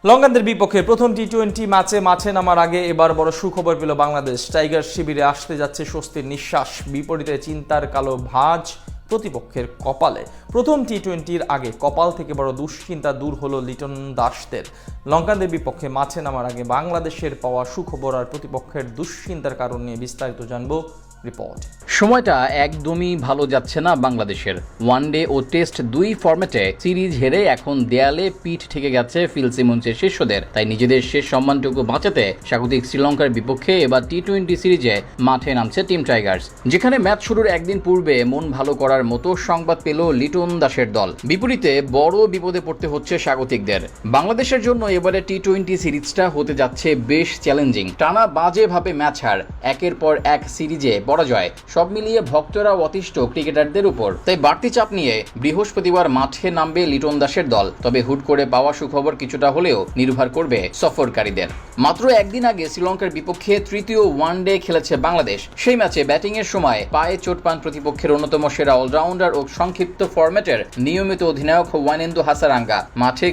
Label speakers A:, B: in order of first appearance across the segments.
A: লঙ্কানদের বিপক্ষে প্রথম টি-20 মাঠে নামার আগে এবার বড় সুখবর পেল বাংলাদেশ। টাইগার শিবিরে আসতে যাচ্ছে স্বস্তির নিঃশ্বাস। বিপরীতে চিন্তার কালো ভাঁজ প্রতিপক্ষের কপালে। প্রথম টি-20-র আগে কপাল থেকে বড় দুশ্চিন্তা দূর হলো লিটন দাসদের। লঙ্কানদের বিপক্ষে মাঠে নামার আগে বাংলাদেশের পাওয়া সুখবর আর প্রতিপক্ষের দুশ্চিন্তার কারণ নিয়ে বিস্তারিত জানবো রিপোর্ট।
B: সময়টা একদমই ভালো যাচ্ছে না বাংলাদেশের। ওয়ানডে ও টেস্ট দুই ফরম্যাটে সিরিজ হেরে এখন দেয়ালে পিঠ ঠেকে গেছে ফিল সিমন্সের শিষ্যদের। তাই নিজেদের শেষ সম্মানটুকু বাঁচাতে স্বাগতিক শ্রীলঙ্কার বিপক্ষে এবার টি-20 সিরিজে মাঠে নামছে টিম টাইগার্স। যেখানে ম্যাচ শুরুর একদিন পূর্বে মন ভালো করার মতো সংবাদ পেল লিটন দাসের দল। বিপরীতে বড় বিপদে পড়তে হচ্ছে স্বাগতিকদের। বাংলাদেশের জন্য এবারে টি-20 সিরিজটা হতে যাচ্ছে বেশ চ্যালেঞ্জিং। টানা বাজেভাবে ম্যাচ হার, একের পর এক সিরিজে পরাজয়, সব মিলিয়ে ভক্তরা অতিষ্ঠ ক্রিকেটারদের উপর। তাই বাড়তি চাপ নিয়ে বৃহস্পতিবার মাঠে নামবে লিটন দাসের দল। তবে হুট করে পাওয়া সুখবর কিছুটা হলেও নির্ভর করবে সফরকারীদের। মাত্র একদিন আগে শ্রীলঙ্কার বিপক্ষে তৃতীয় ওয়ানডে খেলেছে বাংলাদেশ। সেই ম্যাচে ব্যাটিংয়ের সময় পায়ে চোট পান প্রতিপক্ষের অন্যতম সেরা অলরাউন্ডার ও সংক্ষিপ্ত ফরম্যাটের নিয়মিত অধিনায়ক ওয়ানেন্দু হাসারাঙ্গা। মাঠে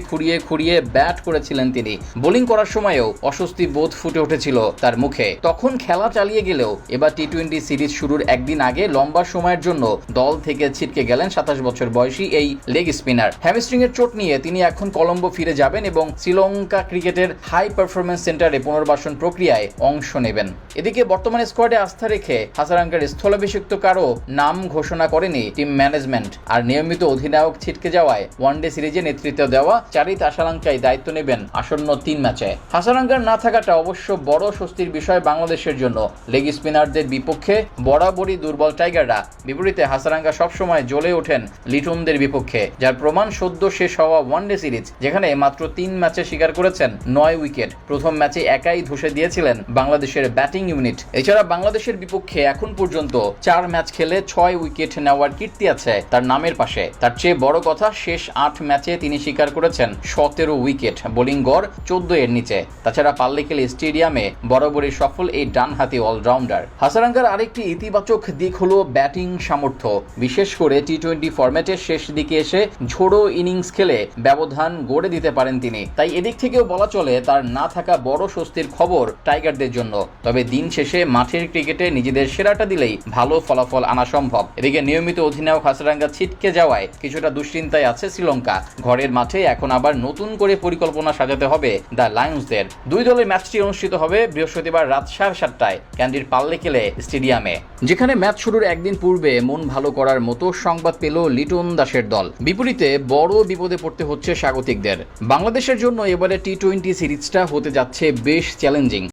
B: খুঁড়িয়ে ব্যাট করেছিলেন তিনি। বোলিং করার সময়ও অস্বস্তি বোধ ফুটে উঠেছিল তার মুখে। তখন খেলা চালিয়ে গেলেও এবার টি-20 সিরিজ শুরুর একদিন আগে লম্বা সময়ের জন্য দল থেকে ছিটকে গেলেন 27 বছর বয়সী এই লেগ স্পিনার। হ্যামস্ট্রিং এর চোট নিয়ে তিনি এখন কলম্বো ফিরে যাবেন এবং শ্রীলঙ্কা ক্রিকেটের হাই পারফরম্যান্স সেন্টারে পুনর্বাসন প্রক্রিয়ায় অংশ নেবেন। এদিকে বর্তমানে স্কোয়াডে আস্থা রেখে হাসারাঙ্গার স্থলাভিষিক্ত কারো নাম ঘোষণা করেনি টিম ম্যানেজমেন্ট। আর নিয়মিত অধিনায়ক ছিটকে যাওয়ায় ওয়ানডে সিরিজে নেতৃত্ব দেওয়া চারিত হাসারাঙ্গাই দায়িত্ব নেবেন আসন্ন 3 ম্যাচে। হাসারাঙ্গার না থাকাটা অবশ্য বড় স্বস্তির বিষয় বাংলাদেশের জন্য। লেগ স্পিনারদের বিপক্ষে বরাবরই দুর্বল টাইগাররা। বিপরীতে হাসারাঙ্গা সবসময় জ্বলে ওঠেন লিটনদের বিপক্ষে, যার প্রমাণ সদ্য শেষ হওয়া ওয়ানডে সিরিজ, যেখানে মাত্র 3 ম্যাচে শিকার করেছেন 9 উইকেট। প্রথম ম্যাচে একাই ধসে দিয়েছিলেন বাংলাদেশের ব্যাটিং ইউনিট। এছাড়া বাংলাদেশের বিপক্ষে এখন পর্যন্ত 4 ম্যাচ খেলে 6 উইকেট নেওয়ার কীর্তি আছে তার নামের পাশে। তার চেয়ে বড় কথা, শেষ 8 ম্যাচে তিনি শিকার করেছেন 17 উইকেট, বোলিং গড় 14 এর নিচে। তাছাড়া পাল্লিকেলি স্টেডিয়ামে বরাবরই সফল এই ডানহাতি অলরাউন্ডার। হাসারাঙ্গার আরেকটি ইতিবাচক দিক হলো ব্যাটিং সামর্থ্য। বিশেষ করে টি-20 ফরম্যাটের শেষ দিকে এসে ঝোড়ো ইনিংস খেলে ব্যবধান গড়ে দিতে পারেন তিনি। তাই এদিক থেকেও বলা চলে তার না থাকা বড় স্বস্তির খবর টাইগারদের জন্য। তবে দিন শেষে মাঠের ক্রিকেটে নিজেদের সেরাটা দিলেই ভালো ফলাফল আনা সম্ভব। এদিকে নিয়মিত অধিনায়ক হাসারাঙ্গা ছিটকে যাওয়ায় কিছুটা দুশ্চিন্তায় আছে শ্রীলঙ্কা। ঘরের মাঠে এখন আবার নতুন করে পরিকল্পনা সাজাতে হবে দ্য লায়ন্সদের। দুই দলের ম্যাচটি অনুষ্ঠিত হবে বৃহস্পতিবার রাত 7:30টায় ক্যান্ডির পাল্লিকেলে স্টেডিয়ামে। যেখানে ম্যাচ শুরুর একদিন পূর্বে মন ভালো করার মতো সংবাদ পেল লিটন দাসের দল। বিপরীতে বড় বিপদে পড়তে হচ্ছে স্বাগতিকদের। বাংলাদেশের জন্য এবারে টি-20 সিরিজটা হতে যাচ্ছে বেশ চ্যালেঞ্জিং।